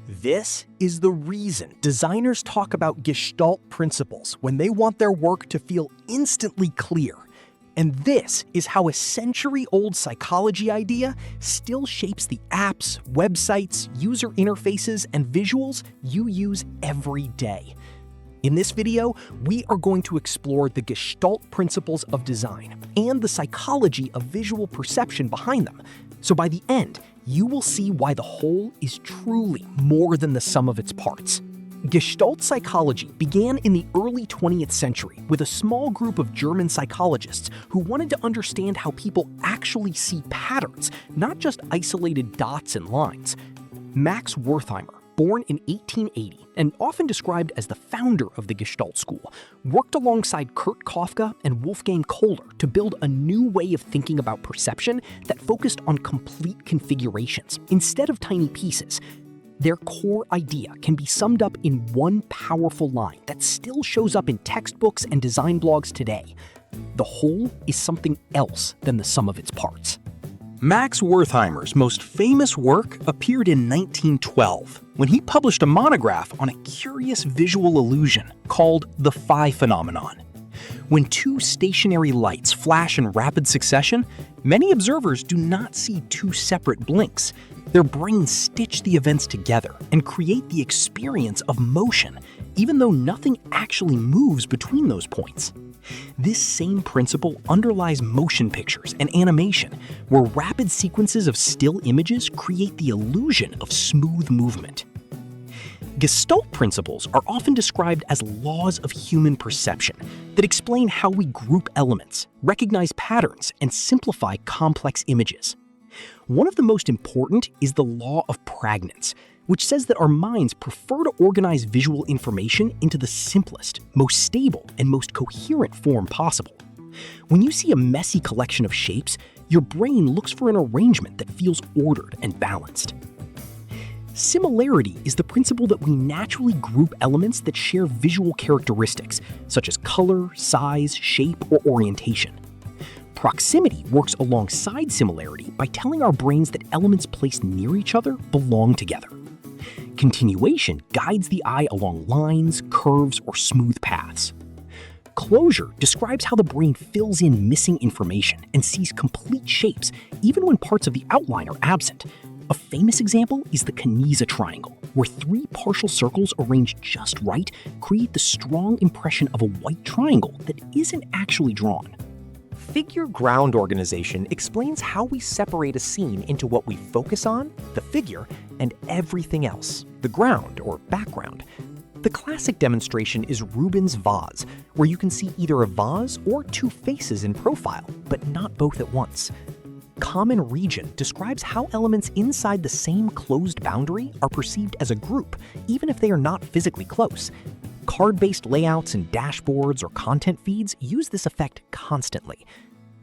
This is the reason designers talk about Gestalt principles when they want their work to feel instantly clear. And this is how a century-old psychology idea still shapes the apps, websites, user interfaces, and visuals you use every day. In this video, we are going to explore the Gestalt principles of design and the psychology of visual perception behind them. So by the end, you will see why the whole is truly more than the sum of its parts. Gestalt psychology began in the early 20th century with a small group of German psychologists who wanted to understand how people actually see patterns, not just isolated dots and lines. Max Wertheimer, born in 1880 and often described as the founder of the Gestalt school, worked alongside Kurt Kafka and Wolfgang Kohler to build a new way of thinking about perception that focused on complete configurations instead of tiny pieces. Their core idea can be summed up in one powerful line that still shows up in textbooks and design blogs today. The whole is something else than the sum of its parts. Max Wertheimer's most famous work appeared in 1912 when he published a monograph on a curious visual illusion called the phi phenomenon. When two stationary lights flash in rapid succession, many observers do not see two separate blinks. Their brains stitch the events together and create the experience of motion, even though nothing actually moves between those points. This same principle underlies motion pictures and animation, where rapid sequences of still images create the illusion of smooth movement. Gestalt principles are often described as laws of human perception that explain how we group elements, recognize patterns, and simplify complex images. One of the most important is the law of pragnance, which says that our minds prefer to organize visual information into the simplest, most stable, and most coherent form possible. When you see a messy collection of shapes, your brain looks for an arrangement that feels ordered and balanced. Similarity is the principle that we naturally group elements that share visual characteristics, such as color, size, shape, or orientation. Proximity works alongside similarity by telling our brains that elements placed near each other belong together. Continuation guides the eye along lines, curves, or smooth paths. Closure describes how the brain fills in missing information and sees complete shapes even when parts of the outline are absent. A famous example is the Canisa triangle, where three partial circles arranged just right create the strong impression of a white triangle that isn't actually drawn. Figure ground organization explains how we separate a scene into what we focus on, the figure, and everything else, the ground or background. The classic demonstration is Rubens' vase, where you can see either a vase or two faces in profile, but not both at once. Common region describes how elements inside the same closed boundary are perceived as a group, even if they are not physically close. Card-based layouts and dashboards or content feeds use this effect constantly.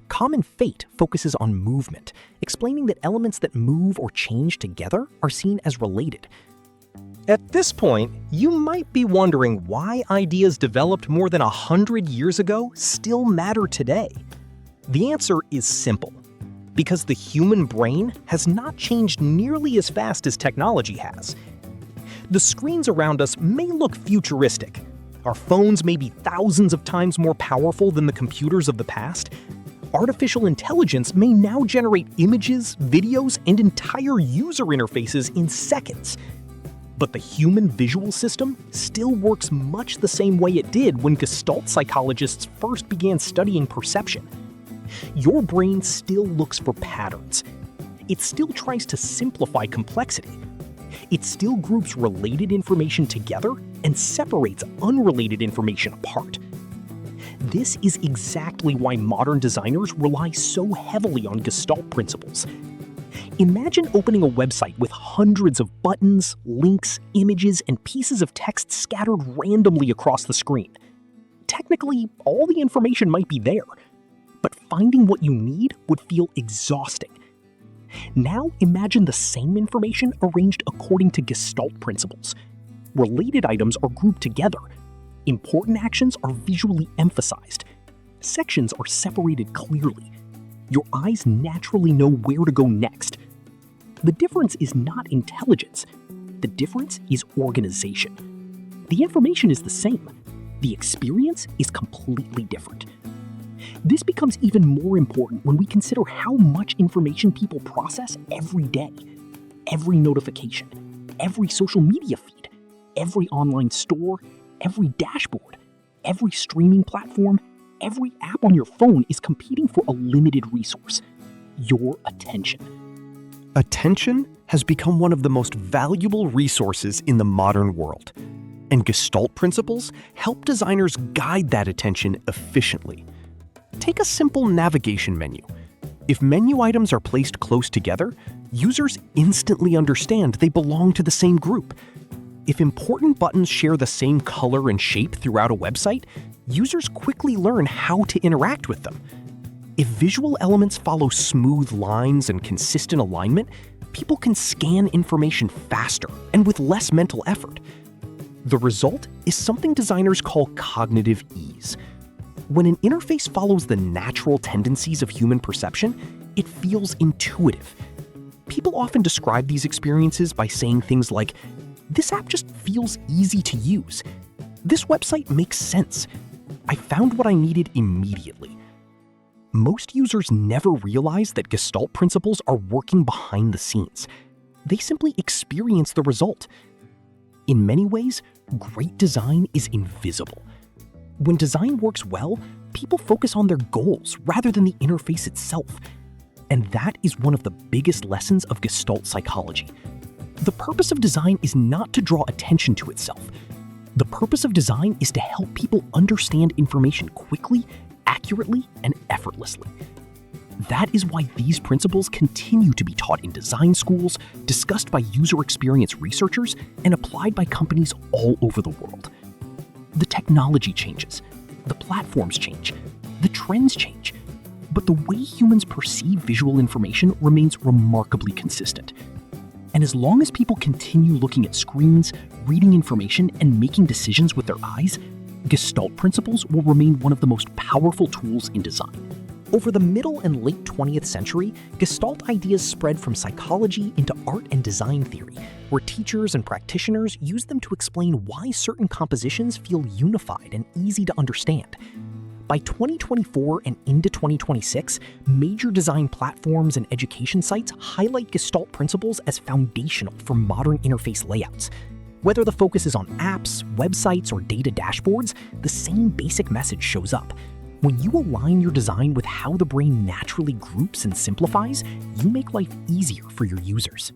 Common fate focuses on movement, explaining that elements that move or change together are seen as related. At this point, you might be wondering why ideas developed more than 100 years ago still matter today. The answer is simple. Because the human brain has not changed nearly as fast as technology has. The screens around us may look futuristic. Our phones may be thousands of times more powerful than the computers of the past. Artificial intelligence may now generate images, videos, and entire user interfaces in seconds. But the human visual system still works much the same way it did when Gestalt psychologists first began studying perception. Your brain still looks for patterns. It still tries to simplify complexity. It still groups related information together and separates unrelated information apart. This is exactly why modern designers rely so heavily on Gestalt principles. Imagine opening a website with hundreds of buttons, links, images, and pieces of text scattered randomly across the screen. Technically, all the information might be there, but finding what you need would feel exhausting. Now imagine the same information arranged according to Gestalt principles. Related items are grouped together. Important actions are visually emphasized. Sections are separated clearly. Your eyes naturally know where to go next. The difference is not intelligence. the difference is organization. The information is the same. The experience is completely different. This becomes even more important when we consider how much information people process every day. Every notification, every social media feed, every online store, every dashboard, every streaming platform, every app on your phone is competing for a limited resource: your attention. Attention has become one of the most valuable resources in the modern world, and Gestalt principles help designers guide that attention efficiently. Take a simple navigation menu. If menu items are placed close together, users instantly understand they belong to the same group. If important buttons share the same color and shape throughout a website, users quickly learn how to interact with them. If visual elements follow smooth lines and consistent alignment, people can scan information faster and with less mental effort. The result is something designers call cognitive ease. When an interface follows the natural tendencies of human perception, it feels intuitive. People often describe these experiences by saying things like, "This app just feels easy to use. This website makes sense. I found what I needed immediately." Most users never realize that Gestalt principles are working behind the scenes. They simply experience the result. In many ways, great design is invisible. When design works well, people focus on their goals rather than the interface itself. And that is one of the biggest lessons of Gestalt psychology. The purpose of design is not to draw attention to itself. The purpose of design is to help people understand information quickly, accurately, and effortlessly. That is why these principles continue to be taught in design schools, discussed by user experience researchers, and applied by companies all over the world. The technology changes, the platforms change, the trends change, but the way humans perceive visual information remains remarkably consistent. And as long as people continue looking at screens, reading information, and making decisions with their eyes, Gestalt principles will remain one of the most powerful tools in design. Over the middle and late 20th century, Gestalt ideas spread from psychology into art and design theory, where teachers and practitioners use them to explain why certain compositions feel unified and easy to understand. By 2024 and into 2026, major design platforms and education sites highlight Gestalt principles as foundational for modern interface layouts. Whether the focus is on apps, websites, or data dashboards, the same basic message shows up. When you align your design with how the brain naturally groups and simplifies, you make life easier for your users.